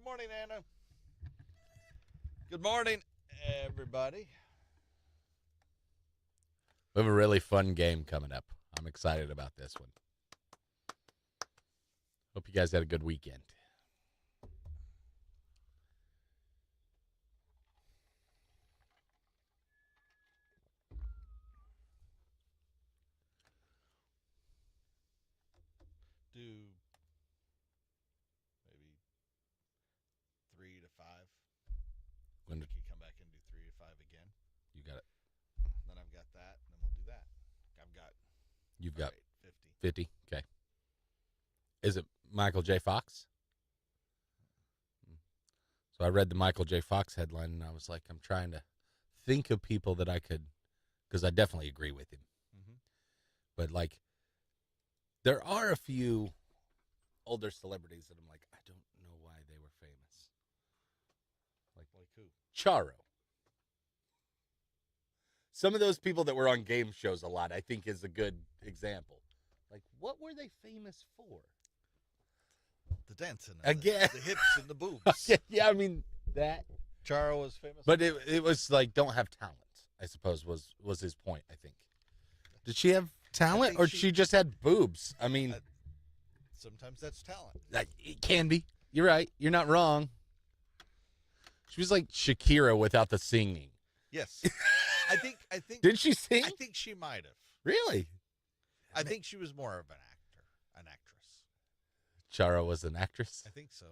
morning, Anna. Good morning, everybody. We have a really fun game coming up. I'm excited about this one. Hope you guys had a good weekend. Do maybe 3 to 5. When We can come back and do 3 to 5 again. you got it. Then I've got that, and then we'll do that. You've got 50. 50. Okay. Is it Michael J. Fox? So I read the Michael J. Fox headline, and I was like, I'm trying to think of people that I could, because I definitely agree with him. Mm-hmm. But, like, there are a few older celebrities that I'm like, I don't know why they were famous. Like who? Charo. Some of those people that were on game shows a lot, I think, is a good example. Like, what were they famous for? The dancing. Again. The hips and the boobs. Yeah, I mean, that. Charo was famous. But it was like, don't have talent, I suppose, was his point, I think. Did she have talent, think or she- she just had boobs? I mean, Sometimes that's talent. like, it can be. You're right. You're not wrong. She was like Shakira without the singing. Yes. I think. Did she sing? I think she might have. Really? I think she was more of an actress. Charo was an actress I think so.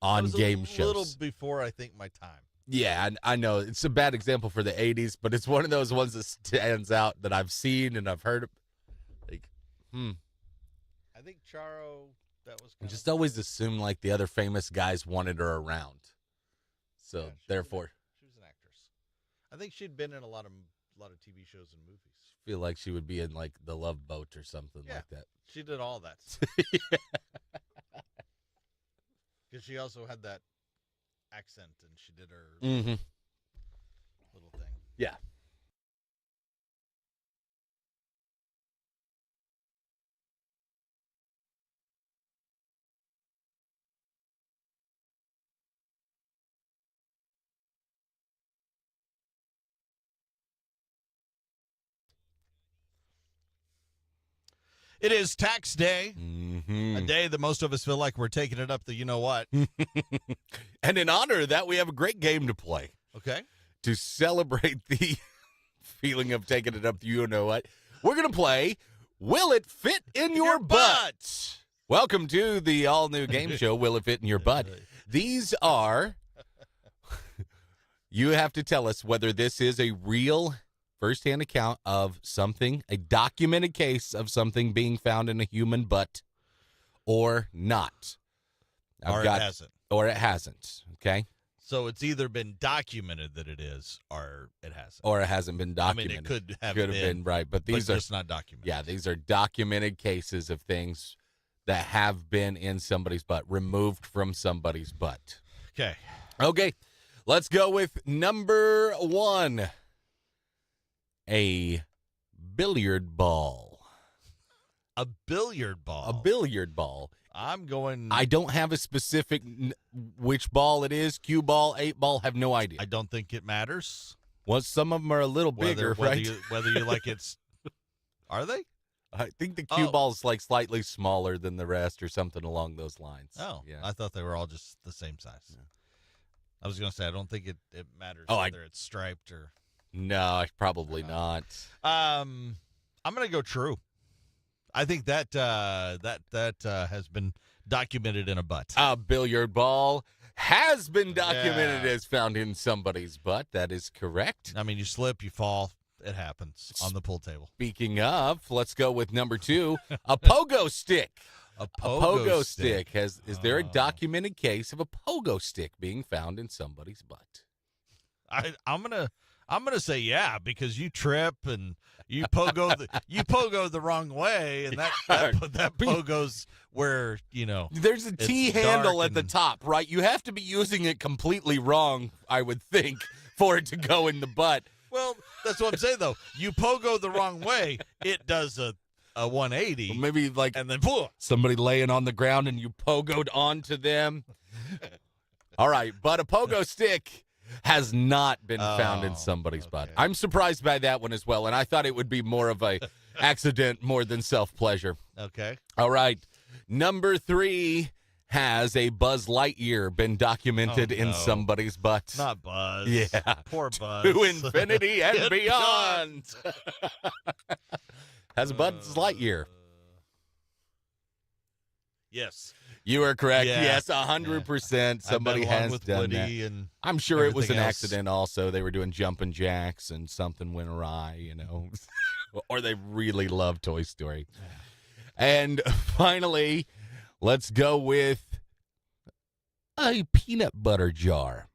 on It was game a shows. little before I think my time. Yeah, I know. It's a bad example for the 80s, but it's one of those ones that stands out that I've seen and I've heard. Like, I think Charo. That was. I Kind just always assume like the other famous guys wanted her around. So, Yeah, she was therefore, she was an actress. I think she'd been in a lot of TV shows and movies. feel like she would be in like The Love Boat or something Yeah. like that. She did all that stuff. Because she also had that accent, and she did her Mm-hmm. little thing. Yeah. It is tax day, Mm-hmm. a day that most of us feel like we're taking it up the you-know-what. And in honor of that, we have a great game to play Okay? to celebrate the feeling of taking it up. You know what? We're going to play Will It Fit in Your Butt? Welcome to the all-new game show, Will It Fit in Your Butt? These are, you have to tell us whether this is a real first-hand account of something, a documented case of something being found in a human butt or not. Or it hasn't. Or it hasn't, okay? So it's either been documented that it is, or it hasn't. Or it hasn't been I mean, documented. it could have been right, but these but are just not documented. yeah, these are documented cases of things that have been in somebody's butt, removed from somebody's butt. Okay. Okay, let's go with number 1. A billiard ball. A billiard ball. A billiard ball. I'm going. I don't have a specific which ball it is. Cue ball, 8 ball. Have no idea. I don't think it matters. Well, some of them are a little bigger, right? Whether you like it's. Are they? I think the cue Oh. ball's like slightly smaller than the rest, or something along those lines. Oh, yeah. I thought they were all just the same size. Yeah. I was going to say I don't think it matters Oh, whether it's striped or. No, probably not. I'm going to go true. I think that has been documented in a butt. A billiard ball has been documented Yeah. as found in somebody's butt. That is correct. I mean, you slip, you fall, it happens on the pool table. Speaking of, let's go with number 2, a pogo stick. A A pogo stick. stick. Is there a Oh. documented case of a pogo stick being found in somebody's butt? I'm gonna say yeah, because you trip and you pogo the wrong way, and that pogo's where There's a It's T handle dark at the and- top, right? You have to be using it completely wrong, I would think, for it to go in the butt. Well, that's what I'm saying though. You pogo the wrong way, it does a 180, Or maybe like and then boom. somebody laying on the ground and you pogoed onto them. All right, but a pogo stick has not been found in somebody's butt. okay. I'm surprised by that one as well, and I thought it would be more of a accident more than self-pleasure. Okay. All right, number 3, has a Buzz Lightyear been documented in no. somebody's butt? Not Buzz. Yeah. Poor Buzz. To infinity and And beyond. Has Buzz Lightyear. Yes. You are correct. Yeah. Yes, 100%. Somebody I've been along has with done Woody that. and I'm sure it was an everything else. accident also. They were doing jumping jacks and something went awry, or they really love Toy Story. And finally, let's go with a peanut butter jar.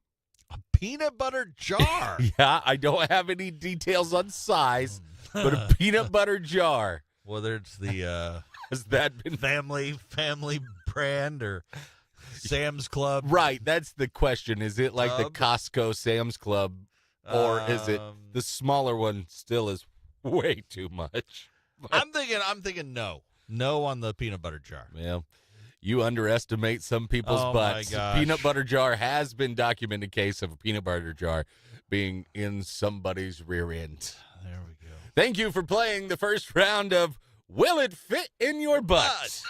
a peanut butter jar. Yeah, I don't have any details on size, but a peanut butter jar. Whether it's the Has that been family brand or Sam's Club. right? That's the question. Is it like the Club? Costco Sam's Club, or is it Um, the smaller one? Still is way too much. I'm thinking no. No on the peanut butter jar. Well, you underestimate some people's Oh, my butts. gosh. Peanut butter jar has been documented case of a peanut butter jar being in somebody's rear end. There we go. Thank you for playing the first round of Will It Fit in Your Butt?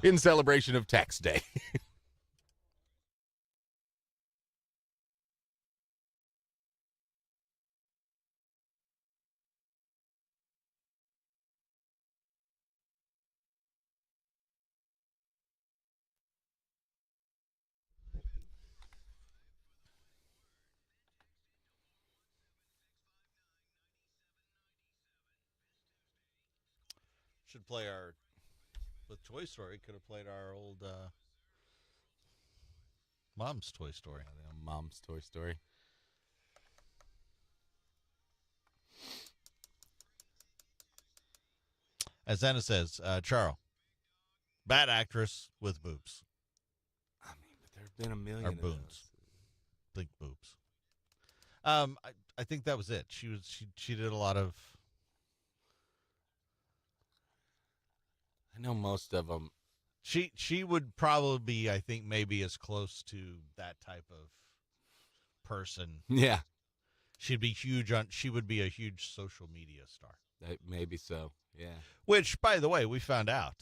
In celebration of Tax Day. Should play our with Toy Story. Could have played our old Mom's Toy Story. Mom's Toy Story. As Anna says, Charo, bad actress with boobs. I mean, but there have been a million Or of boons. those. Think boobs. I think that was it. She did a lot of. I know most of them. She would probably be, I think, maybe as close to that type of person. Yeah, She'd be huge on. She would be a huge social media star. maybe so. Yeah. Which, by the way, we found out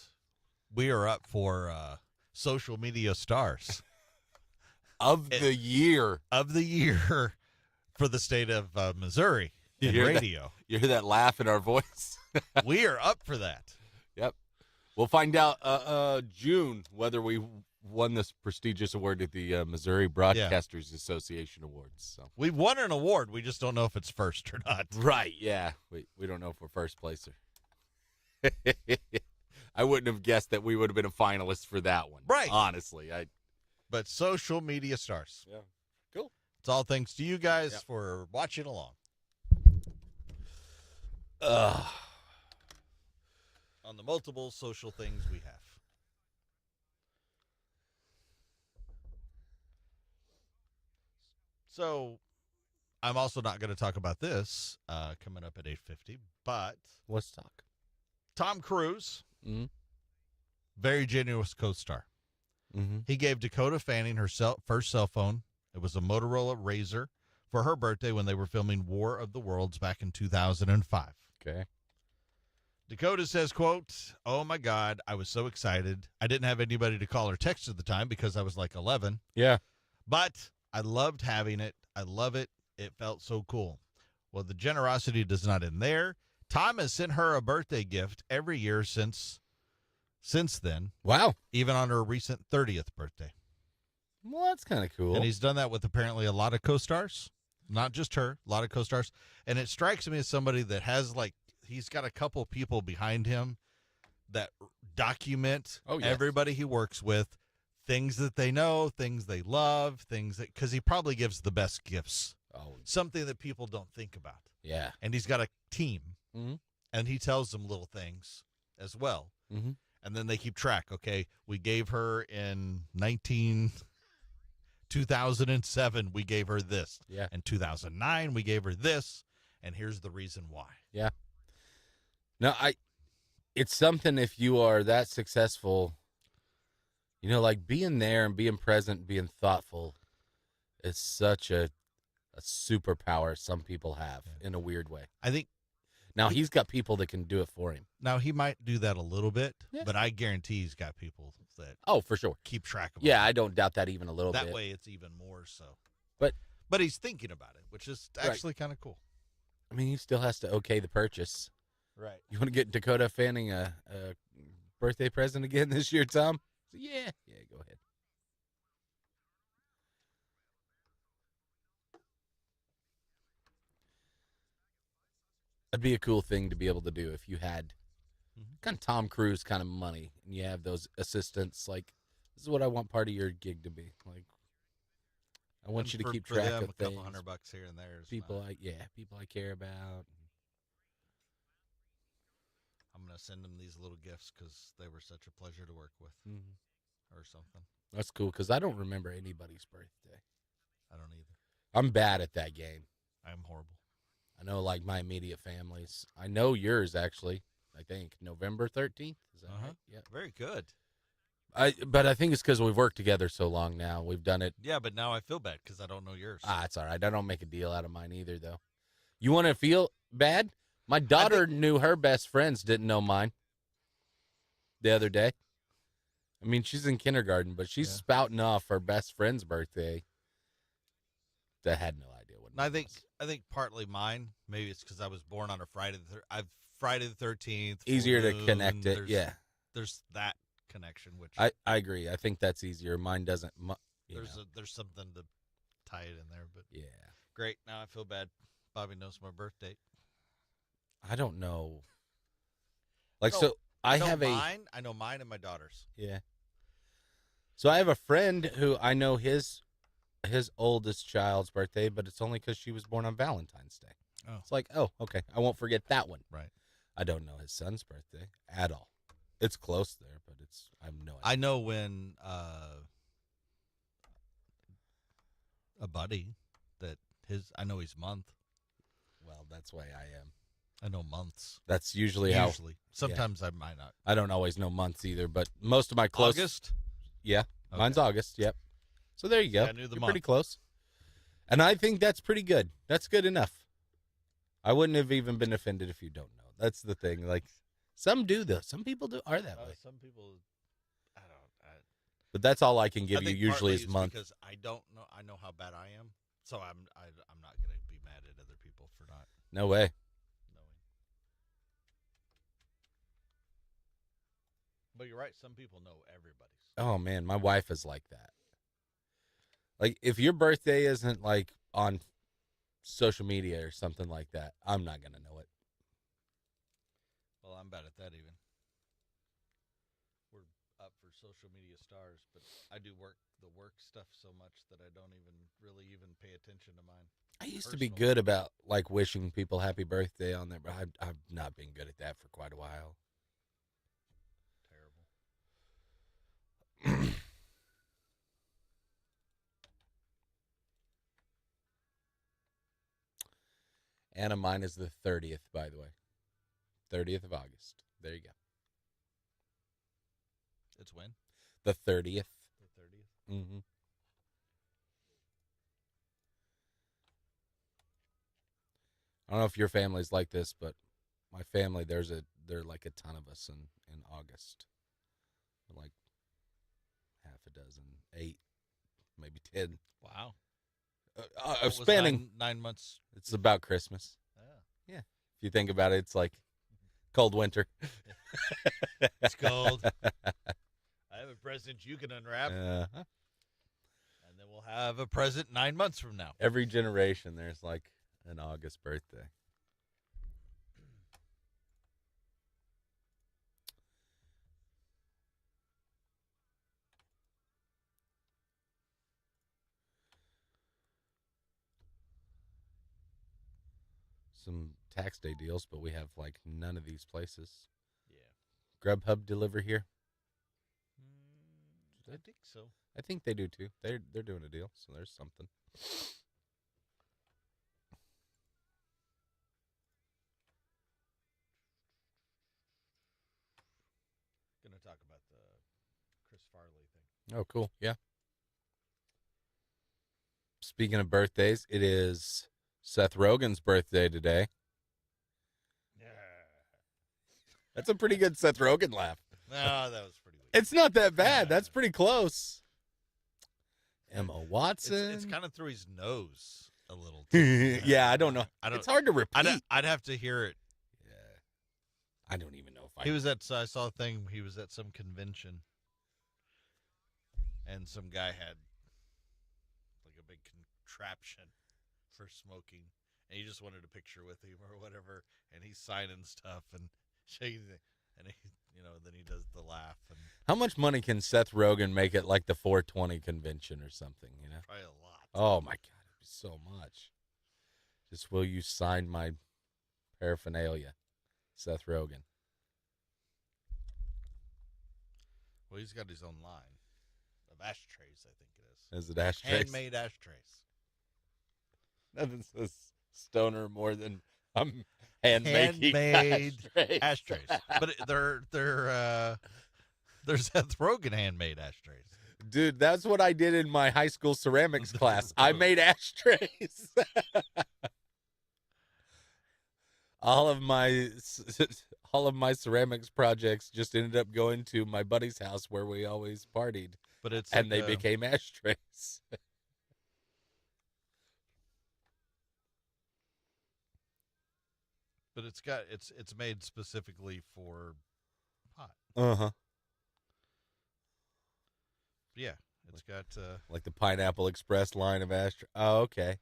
we are up for social media stars Of the year. of the year for the state of Missouri You in hear that? radio. You hear that laugh in our voice? We are up for that. Yep. We'll find out June whether we won this prestigious award at the Missouri Broadcasters Association Awards. So. We've won an award. We just don't know if it's first or not. Right, yeah. We don't know if we're first placer. I wouldn't have guessed that we would have been a finalist for that one. Right. Honestly. But social media stars. Yeah. Cool. It's all thanks to you guys Yep. for watching along Ugh. on the multiple social things we have. So I'm also not going to talk about this coming up at 8:50, but Let's talk. Tom Cruise, Mm-hmm. very generous co-star. Mm-hmm. He gave Dakota Fanning her first cell phone. It was a Motorola Razr for her birthday when they were filming War of the Worlds back in 2005. Okay. Dakota says, quote, "Oh my God, I was so excited. I didn't have anybody to call or text at the time because I was like 11, Yeah. but I loved having it. I love it. It felt so cool." Well, the generosity does not end there. Tom has sent her a birthday gift every year since then, Wow. even on her recent 30th birthday. Well, that's kind of cool. And he's done that with apparently a lot of co-stars, not just her, a lot of co-stars. And it strikes me as somebody that has he's got a couple people behind him that document Oh, yes. everybody he works with, things that they know, things they love, because he probably gives the best gifts, Oh, something that people don't think about. yeah. And he's got a team, Mhm. and he tells them little things as well. Mm-hmm. And then they keep track. Okay, we gave her in 2007, we gave her this. Yeah. In 2009, we gave her this. And here's the reason why. No, it's something if you are that successful You know, like being there and being present, being thoughtful is such a superpower some people have in a weird way. I think Now, he's got people that can do it for him. now he might do that a little bit, Yeah. but I guarantee he's got people that Oh, for sure. keep track of Yeah, him. I don't doubt that even a little That bit. way it's even more so. But he's thinking about it, which is actually kind of cool. I mean, he still has to okay the purchase. Right. You want to get Dakota Fanning a birthday present again this year, Tom? Yeah, go ahead. That'd be a cool thing to be able to do if you had kind of Tom Cruise kind of money and you have those assistants. Like, this is what I want part of your gig to be. Like, I want you to keep track them, of a couple things. $100 here and there. People I care about. I'm gonna send them these little gifts because they were such a pleasure to work with, or something. That's cool because I don't remember anybody's birthday. I don't either. I'm bad at that game. I'm horrible. I know, like, my immediate families. I know yours, actually. I think November 13th. Is that right? Yeah. Very good. But I think it's because we've worked together so long now. We've done it. Yeah, but now I feel bad because I don't know yours. It's all right. I don't make a deal out of mine either, though. You want to feel bad? My daughter knew her best friends didn't know mine the other day. I mean, she's in kindergarten, but she's spouting off her best friend's birthday. That had no idea what. And I think partly mine. Maybe it's because I was born on a Friday. Friday the 13th. Easier to moon, connect it. Yeah, there's that connection, which I agree. I think that's easier. Mine doesn't. there's something to tie it in there, but yeah. great. Now I feel bad. Bobby knows my birth date. I don't know. Like, No, so I have mine. I know mine and my daughter's. Yeah. So I have a friend who I know his oldest child's birthday, but it's only because she was born on Valentine's Day. Oh. It's like, oh, okay. I won't forget that one. Right. I don't know his son's birthday at all. It's close there, but I have no idea. I know when a buddy I know his month. Well, that's why I am. I know months. That's usually. Sometimes I might not. I don't always know months either, but most of my close. August? Yeah. Okay. Mine's August. Yep. So there you go. Yeah, I knew the You're month. pretty close. And I think that's pretty good. That's good enough. I wouldn't have even been offended if you don't know. That's the thing. Like, some do, though. Some people are that way. Some people, I don't. But that's all I can give I you think usually partly is it's month. because I don't know. I know how bad I am, so I'm not going to be mad at other people for not No way. knowing. But you're right. Some people know everybody's. Oh, man. My wife is like that. Like, if your birthday isn't, like, on social media or something like that, I'm not going to know it. Well, I'm bad at that even. We're up for social media stars, but I do the work stuff so much that I don't even pay attention to mine. I used to be Personal. good about, like, wishing people happy birthday on there, but I've not been good at that for quite a while. Terrible. Anna, mine is the 30th, by the way. 30th of August. There you go. It's when? The 30th. The 30th. Mm-hmm. I don't know if your family's like this, but my family, there are like a ton of us in August. Like half a dozen, 8, maybe 10. Wow. What was Spanning 9 months. It's about Christmas. Yeah. If you think about it, it's like cold winter. It's cold. I have a present you can unwrap, Uh-huh. and then we'll have a present 9 months from now. Every generation, there's like an August birthday. Some tax day deals, but we have like none of these places. Yeah. Grubhub deliver here? I think so. I think they do too. They're doing a deal, so there's something. Going to talk about the Chris Farley thing. Oh, cool. Yeah. Speaking of birthdays, it is Seth Rogen's birthday today. Yeah. That's a pretty good Seth Rogen laugh. No, that was pretty weak. It's not that bad. That's pretty close. Emma Watson. It's kind of through his nose a little. Too. Yeah, I don't know. I don't. It's hard to repeat. I'd have to hear it. Yeah. I don't even know if I. He was at. I saw a thing. He was at some convention, and some guy had like a big contraption for smoking, and he just wanted a picture with him or whatever, and he's signing stuff and shaking it, and he, then he does the laugh and How much money can Seth Rogen make at like the 420 convention or something? probably a lot. Oh my God, it'd be so much. Just will you sign my paraphernalia, Seth Rogen? Well, he's got his own line of ashtrays, I think it is. Is it ashtrays? Handmade ashtrays. Nothing says stoner more than I'm handmade ashtrays. ashtrays. But they're Seth Rogen handmade ashtrays. Dude, that's what I did in my high school ceramics class. I made ashtrays. all of my ceramics projects just ended up going to my buddy's house where we always partied, But it's and like they became ashtrays. But it's made specifically for pot. Uh-huh. But yeah, it's got Like the Pineapple Express line of ashtray. Oh, okay.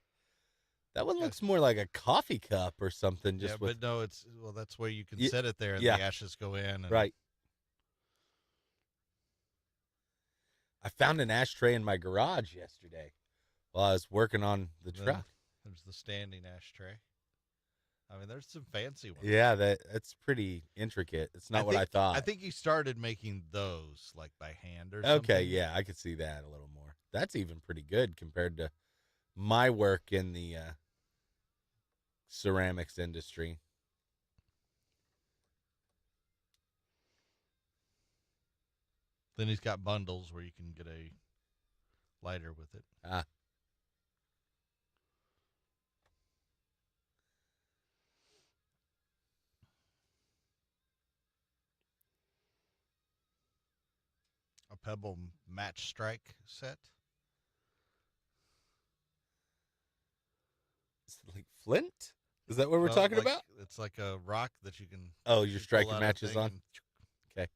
That one looks more like a coffee cup or something. Just with but no, that's where you can Ye- set it there and yeah. the ashes go in. And right. I found an ashtray in my garage yesterday while I was working on the Then truck. There's the standing ashtray. I mean, there's some fancy ones. Yeah, that's pretty intricate. It's not what I thought. I think he started making those like by hand or something. Okay, yeah, I could see that a little more. That's even pretty good compared to my work in the ceramics industry. Then he's got bundles where you can get a lighter with it. Ah. A Pebble Match Strike set. Is it like flint? Is that what we're Well, talking like, about? It's like a rock that you can. Oh, you're you pull striking out a matches thing on? and- Okay.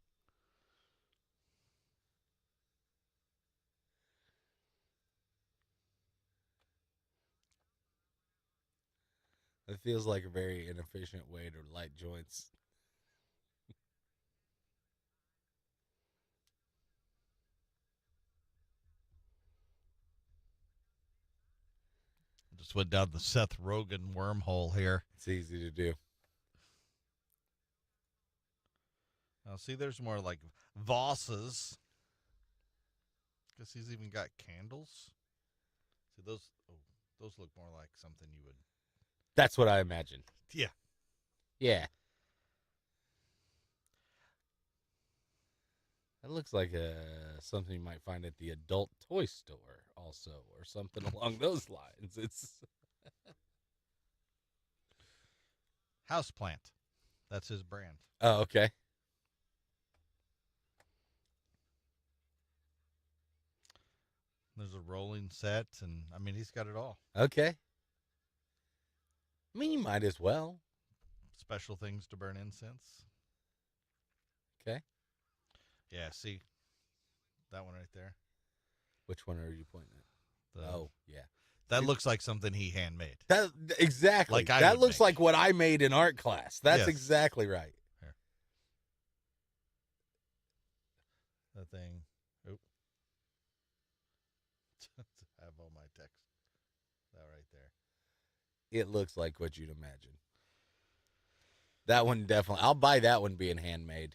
It feels like a very inefficient way to light joints. Just went down the Seth Rogen wormhole here. It's easy to do. Now, see, there's more like vases. Guess he's even got candles. See, those look more like something you would. That's what I imagined. Yeah. Yeah. That looks like something you might find at the adult toy store also, or something along those lines. It's Houseplant. That's his brand. Oh, okay. There's a rolling set, and I mean, he's got it all. Okay. I mean, you might as well. Special things to burn incense. Okay. Yeah, see that one right there. Which one are you pointing at? The- Oh, yeah. that looks like something he handmade. That exactly. Like I that would looks make. like what I made in art class. That's Yes. exactly right. That thing. Oop. I have all my text. That right there. It looks like what you'd imagine. That one definitely. I'll buy that one being handmade.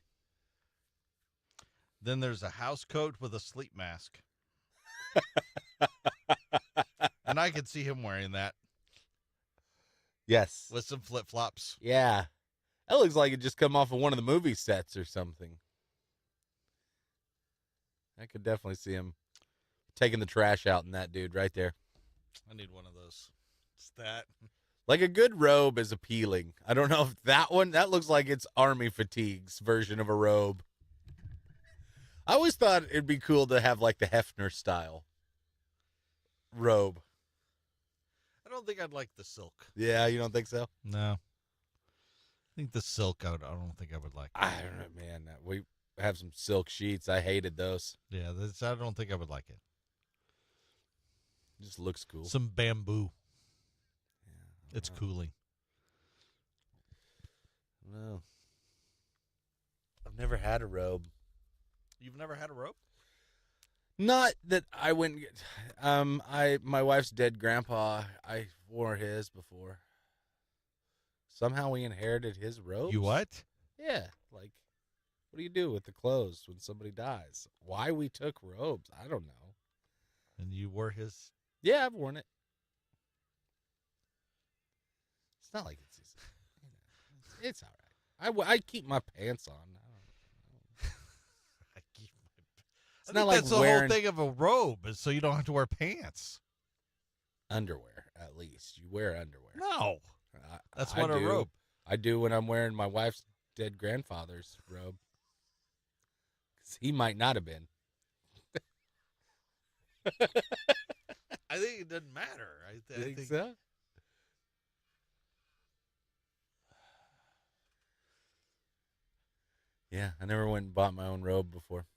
Then there's a house coat with a sleep mask. And I could see him wearing that Yes. with some flip flops. Yeah. That looks like it just come off of one of the movie sets or something. I could definitely see him taking the trash out in that dude right there. I need one of those. It's that. Like a good robe is appealing. I don't know if that looks like it's Army Fatigue's version of a robe. I always thought it'd be cool to have like the Hefner style robe. I don't think I'd like the silk. Yeah, you don't think so? No. I think the silk I don't think I would like. I don't know, man. We have some silk sheets. I hated those. Yeah, I don't think I would like it. It just looks cool. Some bamboo. Yeah, It's cooling. No. I've never had a robe. You've never had a robe? Not that I wouldn't get. My wife's dead grandpa, I wore his before. Somehow we inherited his robes. You what? Yeah, like, what do you do with the clothes when somebody dies? Why we took robes, I don't know. And you wore his? Yeah, I've worn it. It's not like it's all right. I keep my pants on. I not think like that's the wearing whole thing of a robe, is so you don't have to wear pants. underwear, at least. You wear underwear. No, that's I what a do. robe. I do when I'm wearing my wife's dead grandfather's robe. 'Cause he might not have been. I think it doesn't matter. I think so? Yeah, I never went and bought my own robe before.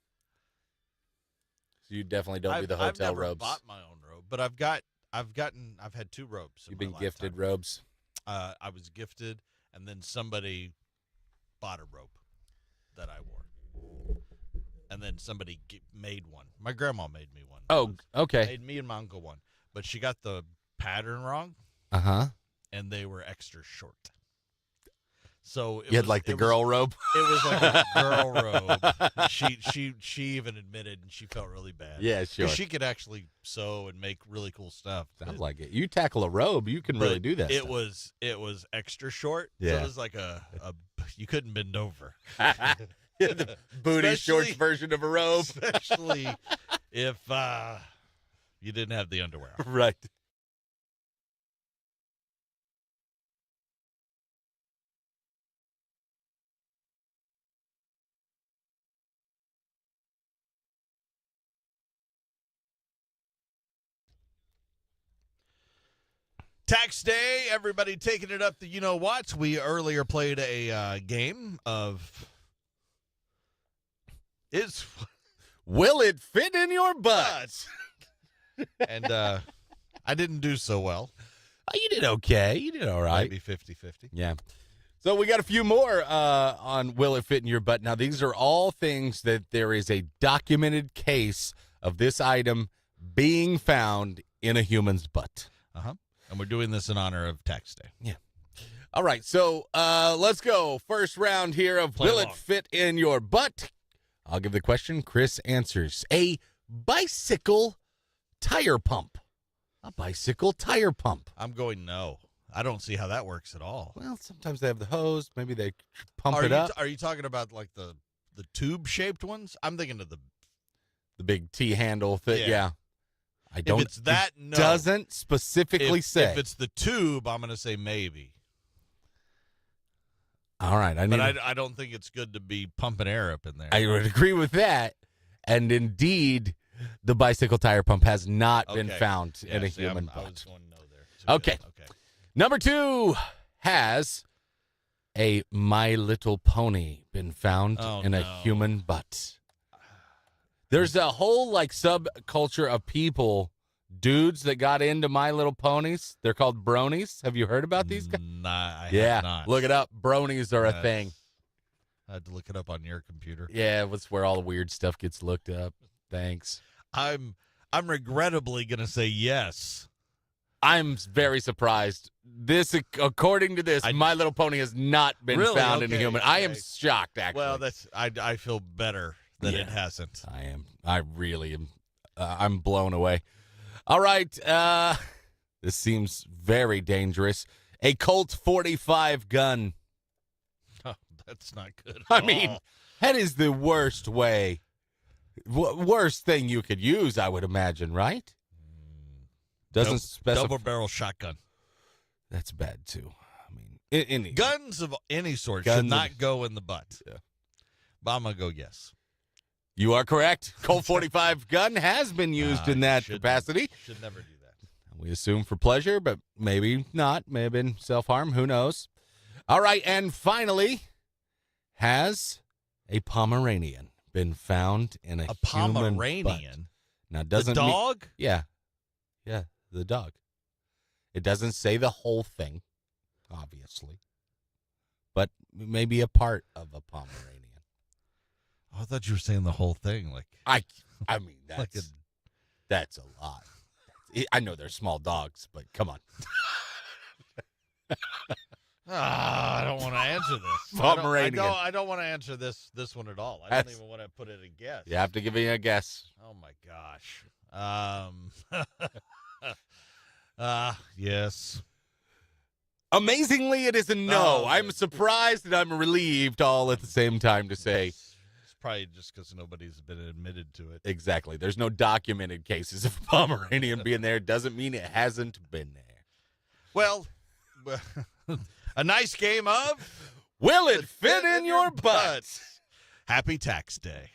So you definitely don't do the hotel I've never robes. bought my own robe, but I've had 2 robes. You've been gifted robes. I was gifted, and then somebody bought a robe that I wore, and then somebody made one. My grandma made me one. Oh, okay. Made me and my uncle one, but she got the pattern wrong, and they were extra short. So You had like the girl robe. It was like a girl robe. She even admitted, and she felt really bad. Yeah, sure. 'Cause she could actually sew and make really cool stuff. Sounds like it. You tackle a robe, you can really do that. It was extra short. Yeah. So it was like a you couldn't bend over. The booty shorts version of a robe. Especially if you didn't have the underwear on. Right. Tax day, everybody taking it up to you know what. We earlier played a game of Will it fit in your butt? and I didn't do so well. Oh, you did okay. You did all right. Maybe 50-50. Yeah. So we got a few more on Will It Fit in Your Butt. Now, these are all things that there is a documented case of this item being found in a human's butt. Uh-huh. And we're doing this in honor of Tax Day. Yeah. All right. So let's go. First round here of Play Will along. It Fit in Your Butt? I'll give the question. Chris answers. A bicycle tire pump. A bicycle tire pump. I'm going no. I don't see how that works at all. Well, sometimes they have the hose. Maybe they pump Are it you up. are you talking about like the tube-shaped ones? I'm thinking of the The big T handle thing. Yeah. Yeah. I don't. If it's that, no. Doesn't specifically say. If it's the tube, I'm going to say maybe. All right. I don't think it's good to be pumping air up in there. I would agree with that. And indeed, the bicycle tire pump has not been Okay. found Yeah, in a see, human I butt. was going no there. So Okay. good. Okay. Number 2, has a My Little Pony been found Oh, in a no. human butt? There's a whole like subculture of people, dudes that got into My Little Ponies. They're called bronies. Have you heard about these guys? Nah, I Yeah, have not. look it up. Bronies are a That's- thing. I had to look it up on your computer. Yeah, that's where all the weird stuff gets looked up. Thanks. I'm regrettably going to say yes. I'm very surprised. This, according to this, My Little Pony has not been Really? found in a Okay, human. I am okay. shocked, actually. Well, I feel better that Yeah. it hasn't. I am. I really am. I'm blown away. All right. This seems very dangerous. A Colt 45 gun. Oh, that's not good. I at mean, all. that is the worst way Worst thing you could use, I would imagine, right? Doesn't specify. Double barrel shotgun. That's bad too. I mean, any Guns of any sort Guns should of- not go in the butt. Yeah. But I'm gonna go yes. You are correct. Colt 45 gun has been used in that Should- capacity. Should never do that. We assume for pleasure, but maybe not. May have been self-harm. Who knows? All right, and finally, has a Pomeranian been found in a A human butt? Pomeranian. Now, The doesn't mean- dog? yeah, the dog. It doesn't say the whole thing, obviously, but maybe a part of a Pomeranian. Oh, I thought you were saying the whole thing. Like, I mean, like that's a lot. I know they're small dogs, but come on. I don't want to answer this. Pomeranian. I don't want to answer this one at all. I don't That's- even want to put it a guess. You have to give me a guess. Oh my gosh. Yes. Amazingly, it is a no. Oh, I'm good. surprised and I'm relieved all at the same time to say It's probably just because nobody's been admitted to it. exactly. There's no documented cases of Pomeranian being there. Doesn't mean it hasn't been there. Well, a nice game of Will it fit in your butt? Happy Tax Day.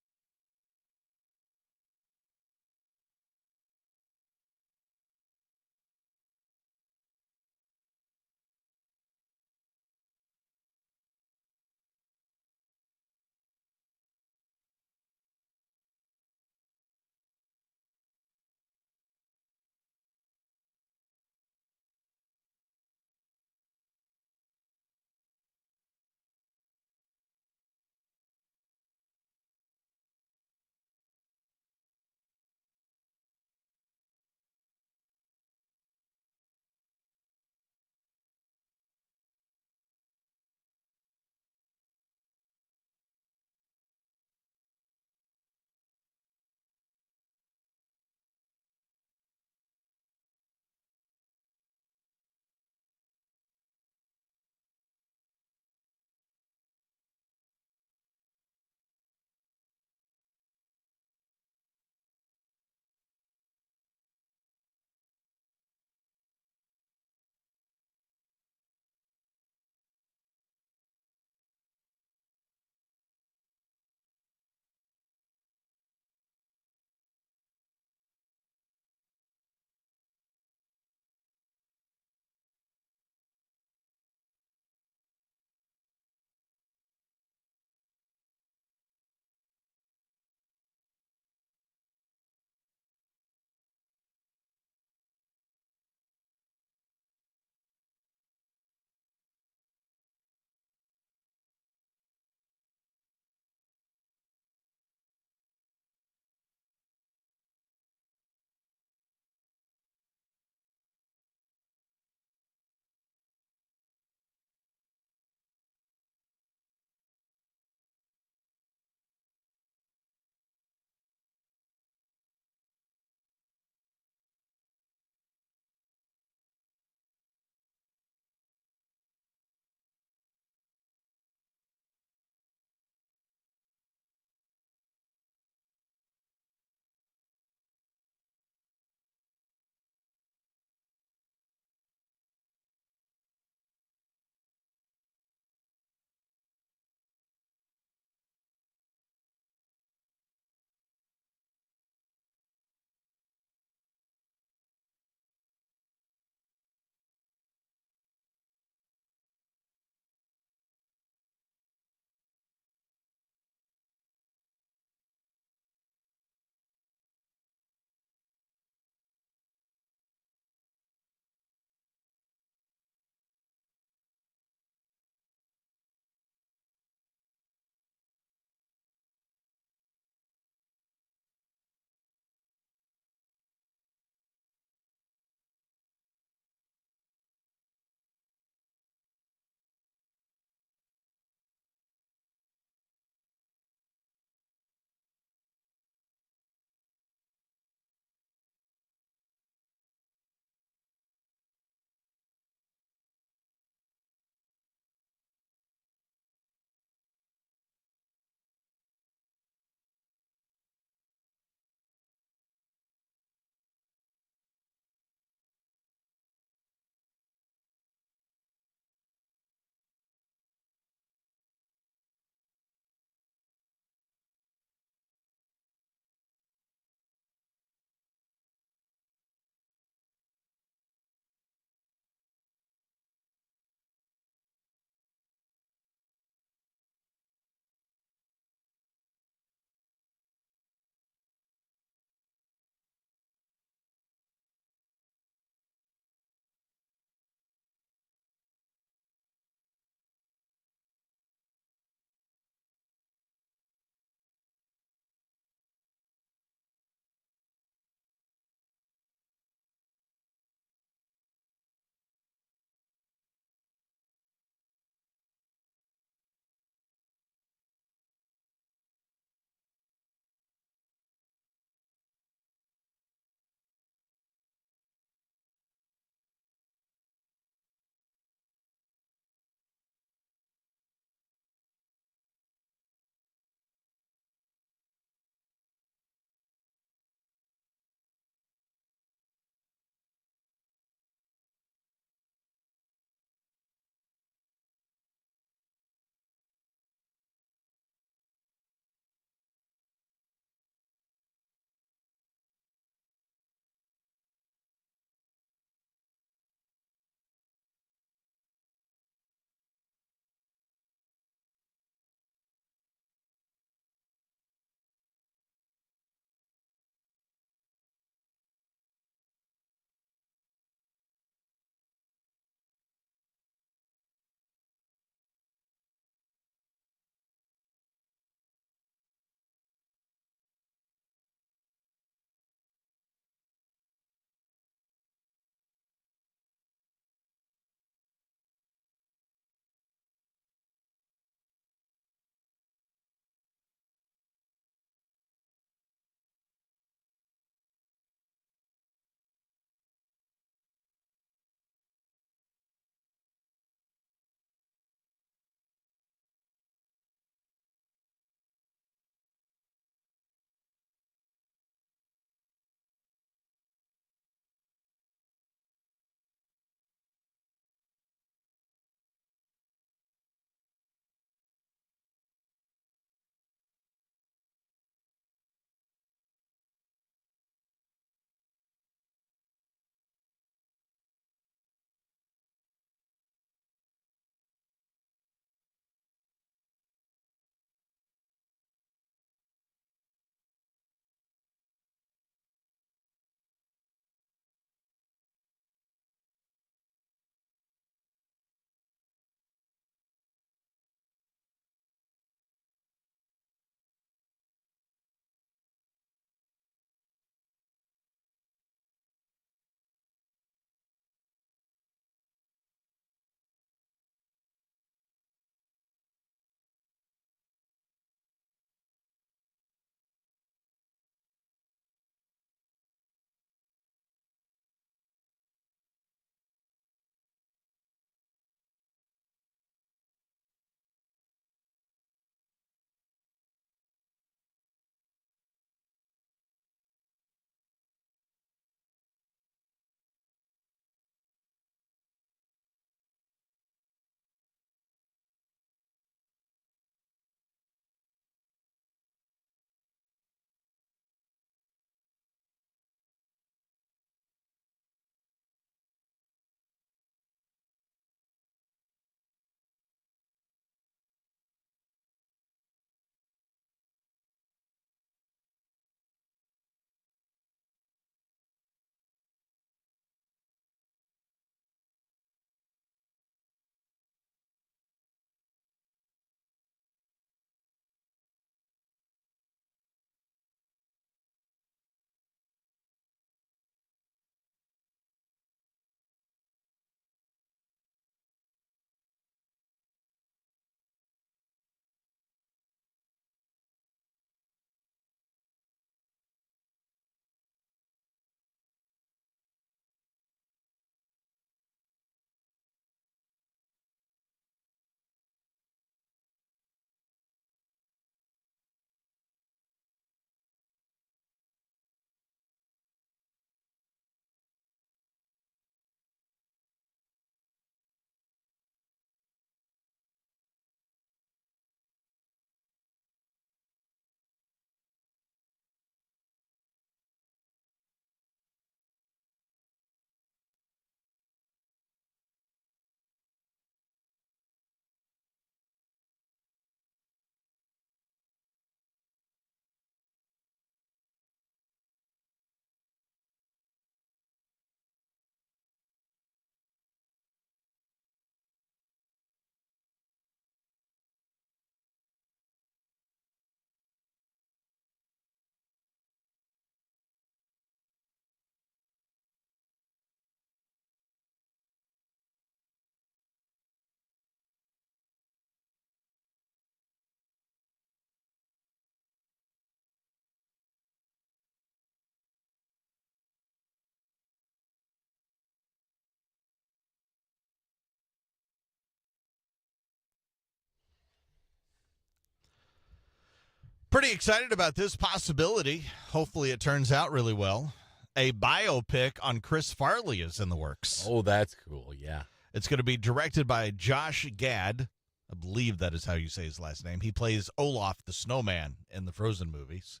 Pretty excited about this possibility. Hopefully it turns out really well. A biopic on Chris Farley is in the works. Oh, that's cool. Yeah. It's going to be directed by Josh Gad. I believe that is how you say his last name. He plays Olaf the Snowman in the Frozen movies.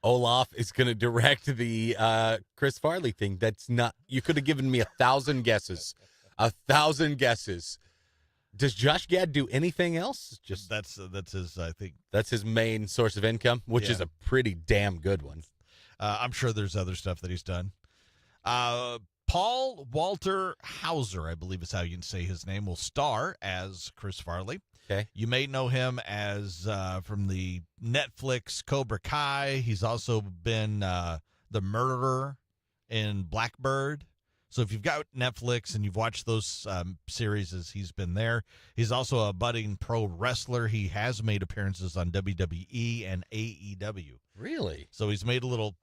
Olaf is going to direct the Chris Farley thing. That's not. You could have given me 1,000 guesses. 1,000 guesses. Does Josh Gad do anything else? Just That's his, I think. that's his main source of income, which is Yeah. a pretty damn good one. I'm sure there's other stuff that he's done. Paul Walter Hauser, I believe is how you can say his name, will star as Chris Farley. Okay. You may know him as from the Netflix Cobra Kai. He's also been the murderer in Blackbird. So if you've got Netflix and you've watched those series, he's been there. He's also a budding pro wrestler. He has made appearances on WWE and AEW. Really? So he's made little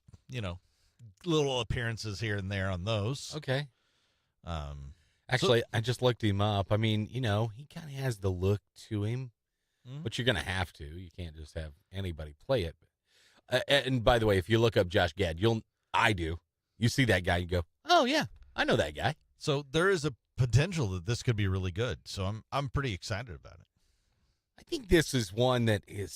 appearances here and there on those. Okay. Um, Actually, I just looked him up. I mean, he kind of has the look to him, Mhm. but you're going to have to. You can't just have anybody play it. And by the way, if you look up Josh Gad, you see that guy, you go, oh, yeah, I know that guy. so there is a potential that this could be really good. So I'm pretty excited about it. I think this is one that is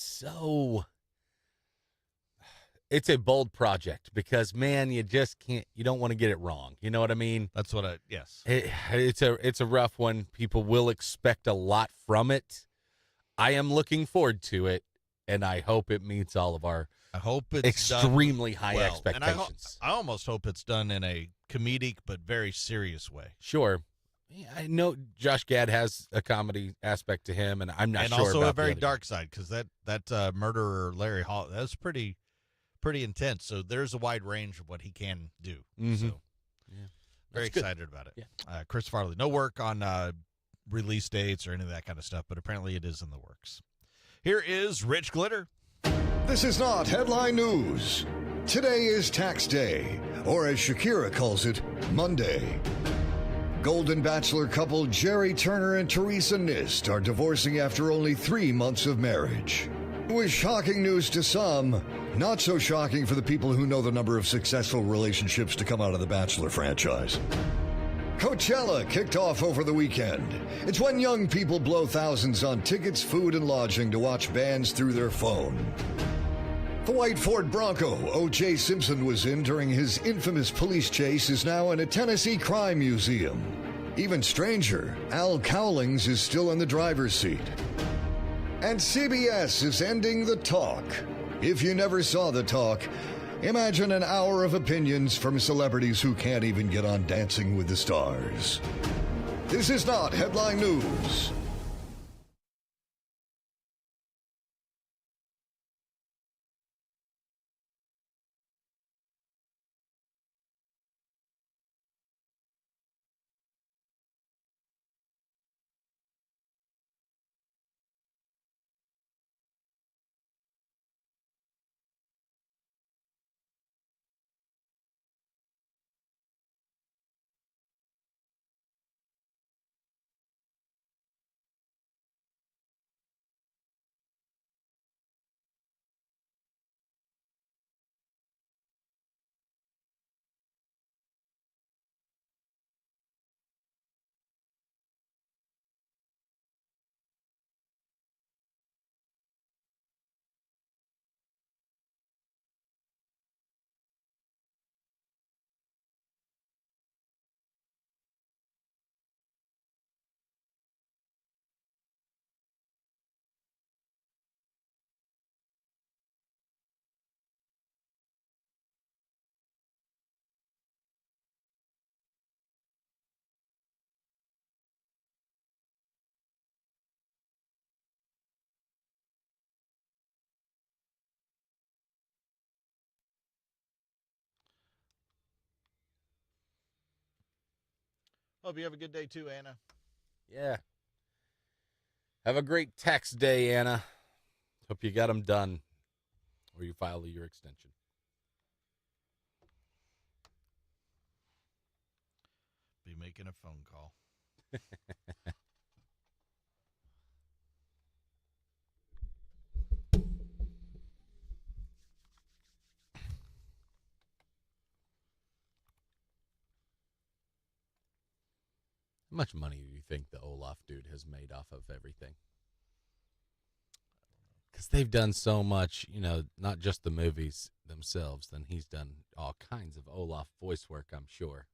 it's a bold project because, man, you just can't, you don't want to get it wrong. You know what I mean? That's what yes. It's a rough one. People will expect a lot from it. I am looking forward to it, and I hope it meets all of our I hope it's done extremely high well. expectations. And I almost hope it's done in a comedic but very serious way. Sure. Yeah, I know Josh Gad has a comedy aspect to him, and I'm not And sure also about a very the other dark side, because that murderer Larry Hall, that's pretty intense. So there's a wide range of what he can do. Mhm. So Yeah. very That's good. excited about it. Yeah. Chris Farley, no work on release dates or any of that kind of stuff, but apparently it is in the works. Here is Rich Glitter. This is not headline news. Today is tax day, or as Shakira calls it, Monday. Golden Bachelor couple Jerry Turner and Teresa Nist are divorcing after only 3 months of marriage. It was shocking news to some, not so shocking for the people who know the number of successful relationships to come out of the Bachelor franchise. Coachella kicked off over the weekend. It's when young people blow thousands on tickets, food, and lodging to watch bands through their phone. The white Ford Bronco O.J. Simpson was in during his infamous police chase is now in a Tennessee crime museum. Even stranger, Al Cowlings is still in the driver's seat. And CBS is ending The Talk. If you never saw The Talk, imagine an hour of opinions from celebrities who can't even get on Dancing with the Stars. This is not headline news. Hope you have a good day too, Anna. Yeah. Have a great tax day, Anna. Hope you got them done or you file your extension. Be making a phone call. How much money do you think the Olaf dude has made off of everything? Because they've done so much, not just the movies themselves. Then he's done all kinds of Olaf voice work, I'm sure.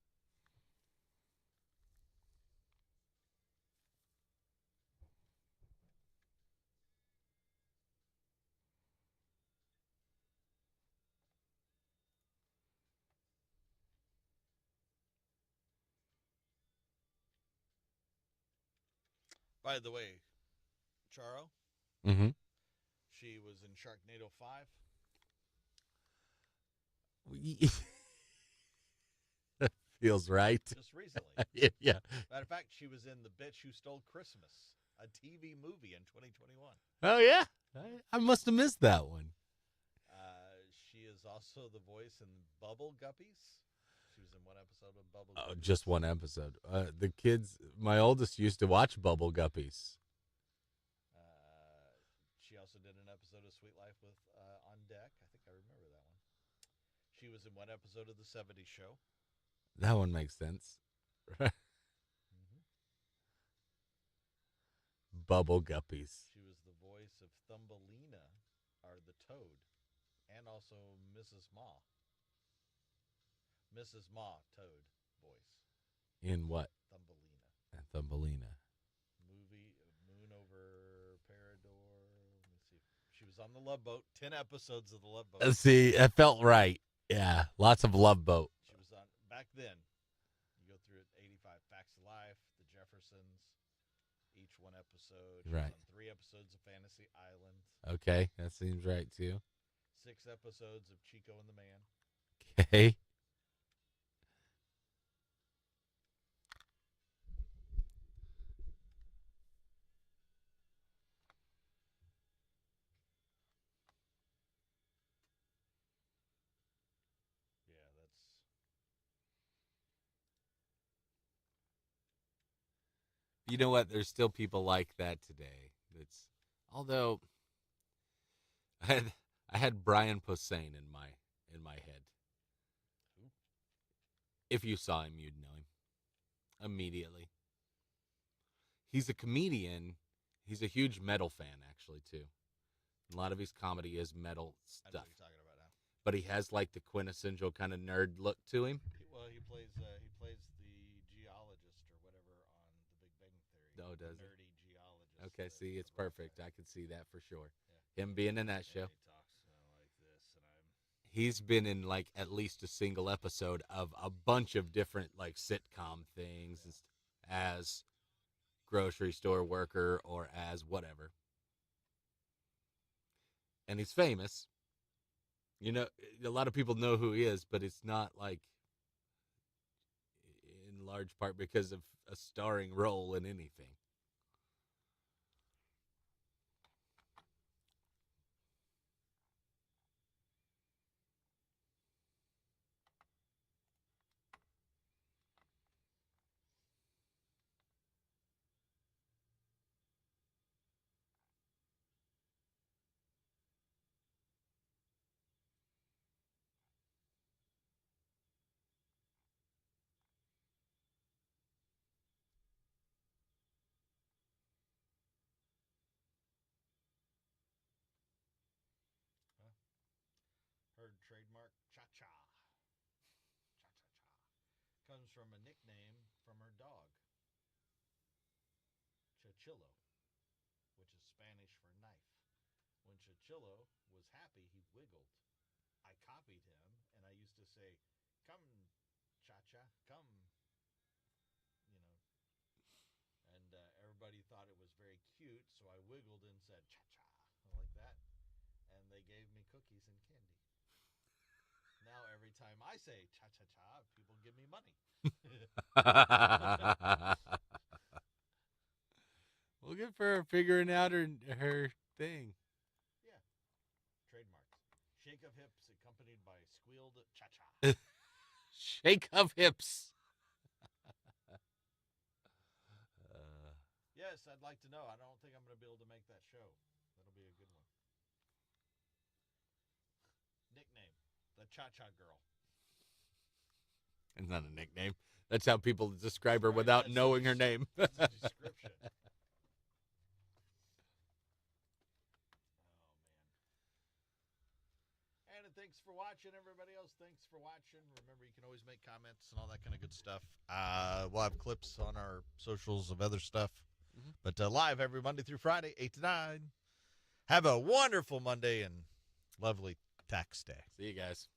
By the way, Charo, Mm-hmm. she was in Sharknado 5. That feels right. Just recently. Yeah. Matter of fact, she was in The Bitch Who Stole Christmas, a TV movie in 2021. Oh, yeah. I must have missed that one. She is also the voice in Bubble Guppies. She was in one episode of Bubble Oh, Guppies. just one episode. The kids, my oldest used to watch Bubble Guppies. She also did an episode of Sweet Life with On Deck. I think I remember that one. She was in one episode of The 70s Show. That one makes sense. Bubble Guppies. She was the voice of Thumbelina, or the Toad, and also Mrs. Ma. Mrs. Ma, Toad voice. In what? Thumbelina. Thumbelina. Movie Moon over Parador. Let me see. She was on the Love Boat. 10 episodes of the Love Boat. See, that felt right. Yeah, lots of Love Boat. She was on back then. You go through it. 85 Facts of Life, The Jeffersons. Each one episode. She Right. was on 3 episodes of Fantasy Island. Okay, that seems right too. 6 episodes of Chico and the Man. Okay. Yeah, that's. You know what? There's still people like that today. Although I had Brian Posehn in my head. Who? If you saw him, you'd know him immediately. He's a comedian. He's a huge metal fan, actually, too. A lot of his comedy is metal I know stuff, what you're talking about now. but he has like the quintessential kind of nerd look to him. He plays the geologist or whatever on The Big Bang Theory. Oh, does he? Nerdy geologist. Okay, that- see, it's the rock perfect. guy. I can see that for sure. Yeah. Him being in that Yeah, show. He talks like this, and I'm. He's been in like at least a single episode of a bunch of different like sitcom things as grocery store worker or as whatever. And he's famous. A lot of people know who he is, but it's not like in large part because of a starring role in anything. Her trademark cha-cha. Cha-cha-cha. Comes from a nickname from her dog. Chachillo, which is Spanish for knife. When Chachillo was happy, he wiggled. I copied him, and I used to say, "Come, cha-cha, come." And everybody thought it was very cute, so I wiggled and said, "Cha-cha," like that. And they gave me cookies and candy. Now every time I say cha-cha-cha, people give me money. Well, good for her figuring out her thing. Yeah. Trademarks. Shake of hips accompanied by squealed cha-cha. Shake of hips. Yes, I'd like to know. I don't think I'm going to be able to make that show. That'll be a good one. Nickname, the Cha-Cha Girl. It's not a nickname. That's how people describe her without knowing her name. That's a description. And thanks for watching, everybody else. Thanks for watching. Remember, you can always make comments and all that kind of good stuff. We'll have clips on our socials of other stuff. But live every Monday through Friday, 8 to 9. Have a wonderful Monday and lovely tax day. See you guys.